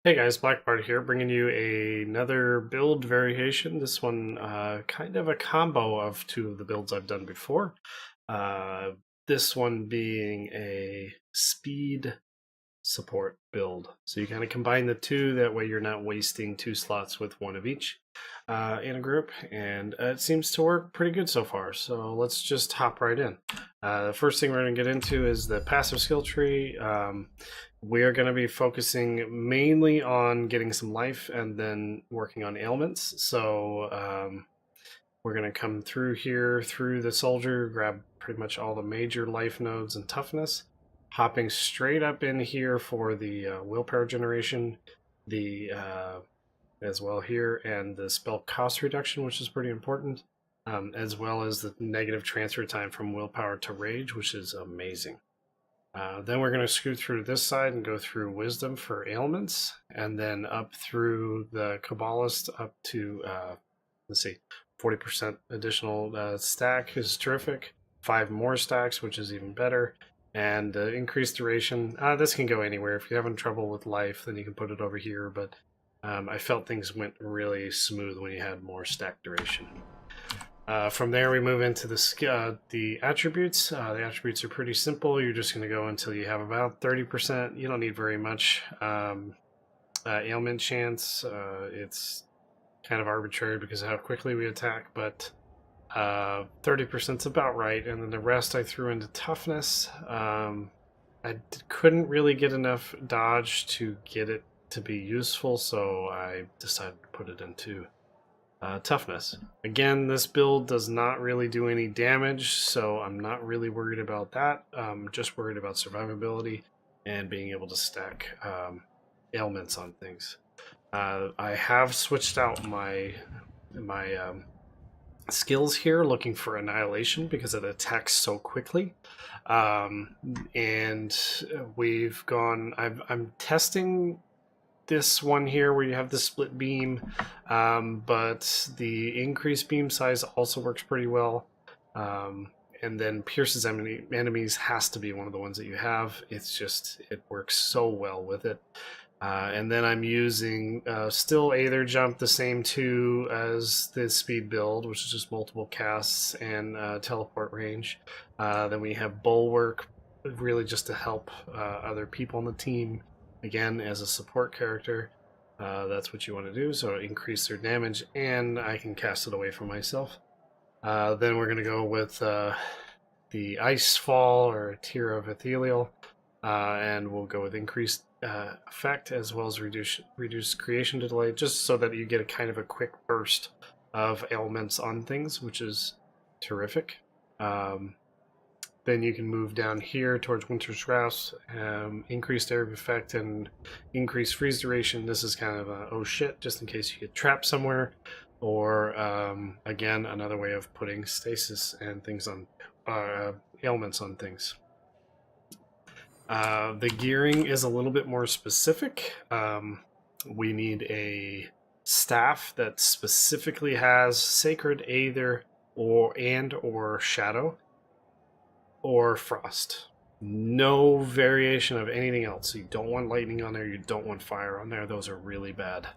Hey guys, Blackbart here, bringing you another build variation. This one, kind of a combo of two of the builds I've done before. Uh, this one being a speed support build. So you kind of combine the two, that way you're not wasting two slots with one of each in a group, and it seems to work pretty good so far. So let's just hop right in. The first thing we're going to get into is the passive skill tree. We are going to be focusing mainly on getting some life and then working on ailments. So we're going to come through here, through the soldier, grab pretty much all the major life nodes and toughness, hopping straight up in here for the willpower generation, the as well here, and the spell cost reduction, which is pretty important, as well as the negative transfer time from willpower to rage, which is amazing. Then we're going to scoot through this side and go through wisdom for ailments, and then up through the Kabbalist up to, let's see, 40% additional stack is terrific. 5 more stacks, which is even better. And increased duration. This can go anywhere. If you're having trouble with life, then you can put it over here. But I felt things went really smooth when you had more stack duration. From there, we move into the attributes. The attributes are pretty simple. You're just going to go until you have about 30%. You don't need very much. Ailment chance, it's kind of arbitrary because of how quickly we attack, but 30% is about right. And then the rest I threw into toughness. I couldn't really get enough dodge to get it to be useful, so I decided to put it into toughness. Again, this build does not really do any damage, so I'm not really worried about that. I'm just worried about survivability and being able to stack ailments on things. I have switched out my skills here, looking for annihilation because it attacks so quickly. And we've gone. I'm testing this one here where you have the split beam, but the increased beam size also works pretty well. And then pierces enemies has to be one of the ones that you have. It's just, it works so well with it. And then I'm using still Aether Jump, the same two as the speed build, which is just multiple casts and teleport range. Then we have Bulwark, really just to help other people on the team. Again, as a support character, that's what you want to do, so increase their damage, and I can cast it away from myself. Then we're going to go with the Ice Fall, or Tear of Ethereal, and we'll go with increased effect as well as reduced creation delay, just so that you get a kind of a quick burst of ailments on things, which is terrific. Then you can move down here towards Winter's Wrath, increased area of effect and increased freeze duration. This is kind of a oh shit, just in case you get trapped somewhere, or again, another way of putting stasis and things on ailments on things. The gearing is a little bit more specific. We need a staff that specifically has Sacred Aether or Shadow or Frost. No variation of anything else. You don't want lightning on there, you don't want fire on there. Those are really bad.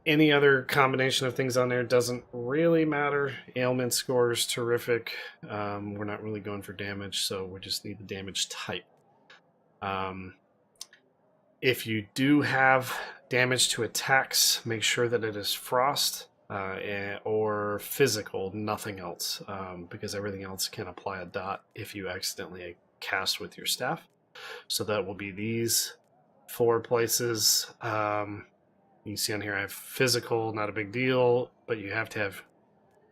Any other combination of things on there doesn't really matter. Ailment score is terrific. We're not really going for damage, so we just need the damage type. If you do have damage to attacks, make sure that it is Frost or physical, nothing else, because everything else can apply a dot if you accidentally cast with your staff. So that will be these 4 places. You can see on here I have physical, not a big deal, but you have to have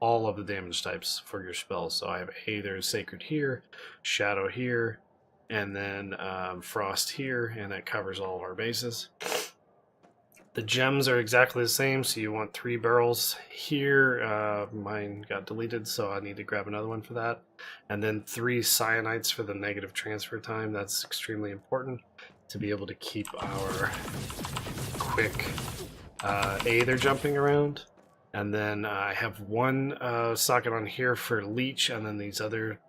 all of the damage types for your spells. So I have Aether, Sacred here, Shadow here, and then Frost here, and that covers all of our bases. The gems are exactly the same, so you want 3 barrels here. Mine got deleted, so I need to grab another one for that. And then 3 cyanites for the negative transfer time. That's extremely important to be able to keep our quick Aether jumping around. And then I have 1 socket on here for leech, and then these other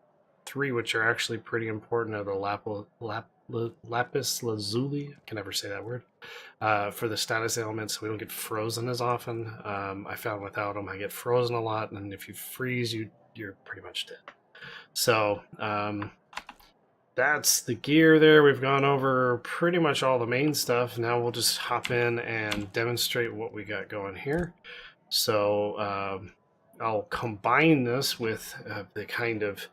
3, which are actually pretty important, are the lapis lazuli. I can never say that word. for the status ailments, so we don't get frozen as often. I found without them, I get frozen a lot, and if you freeze, you're pretty much dead. So that's the gear there. We've gone over pretty much all the main stuff. Now we'll just hop in and demonstrate what we got going here. So I'll combine this with the kind of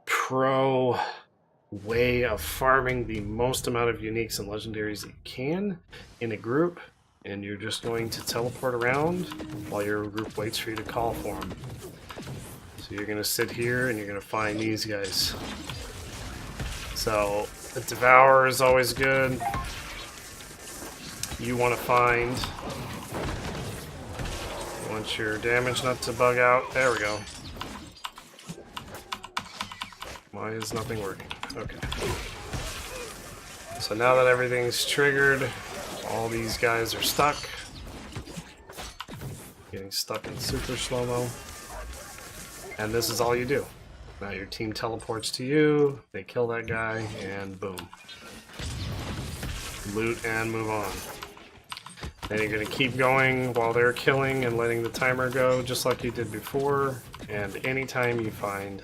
pro way of farming the most amount of uniques and legendaries that you can in a group, and you're just going to teleport around while your group waits for you to call for them. So you're going to sit here and you're going to find these guys. So the Devour is always good. You want to find, you want your damage nut to bug out. There we go. Why is nothing working? Okay. So now that everything's triggered, all these guys are stuck. Getting stuck in super slow-mo. And this is all you do. Now your team teleports to you, they kill that guy, and boom. Loot and move on. Then you're going to keep going while they're killing and letting the timer go, just like you did before. And anytime you find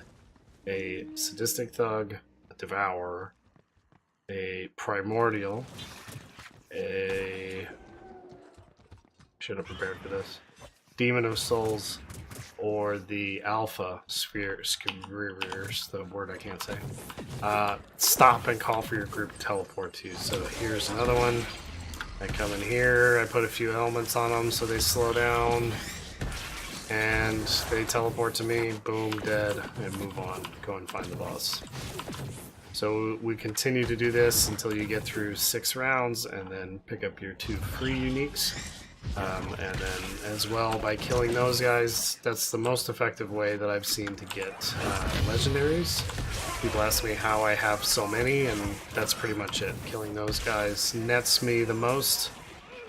a Sadistic Thug, a Devourer, a Primordial, should have prepared for this, Demon of Souls, or the Alpha Spheres, the word I can't say, stop and call for your group to teleport to you. So here's another one. I come in here, I put a few elements on them so they slow down, and they teleport to me, boom, dead, and move on. Go and find the boss. So we continue to do this until you get through 6 rounds, and then pick up your 2 free uniques. And then as well, by killing those guys, that's the most effective way that I've seen to get legendaries. People ask me how I have so many, and that's pretty much it. Killing those guys nets me the most.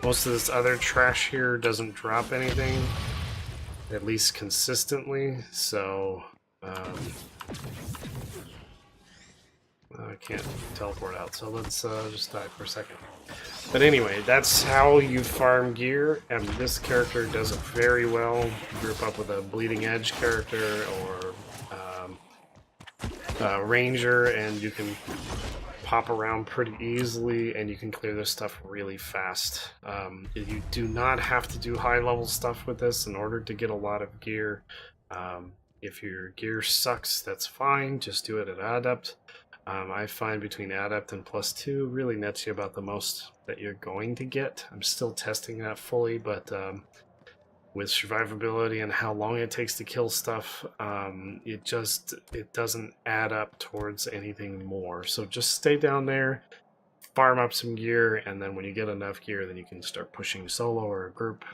Most of this other trash here doesn't drop anything, at least consistently, so I can't teleport out, so let's just die for a second. But anyway, that's how you farm gear, and this character does it very well. You group up with a Bleeding Edge character or Ranger, and you can pop around pretty easily, and you can clear this stuff really fast. You do not have to do high-level stuff with this in order to get a lot of gear. If your gear sucks, that's fine. Just do it at Adept. I find between Adept and +2 really nets you about the most that you're going to get. I'm still testing that fully, but with survivability and how long it takes to kill stuff, it doesn't add up towards anything more. So just stay down there, farm up some gear, and then when you get enough gear, then you can start pushing solo or a group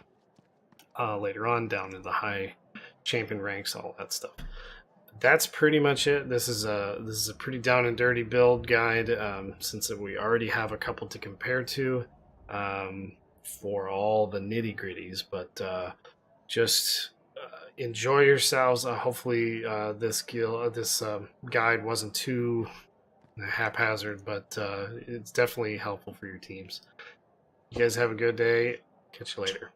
later on down in the high champion ranks, all that stuff. That's pretty much it. This is a pretty down and dirty build guide, since we already have a couple to compare to for all the nitty gritties. But just enjoy yourselves. Hopefully, this guide wasn't too haphazard, but it's definitely helpful for your teams. You guys have a good day. Catch you later.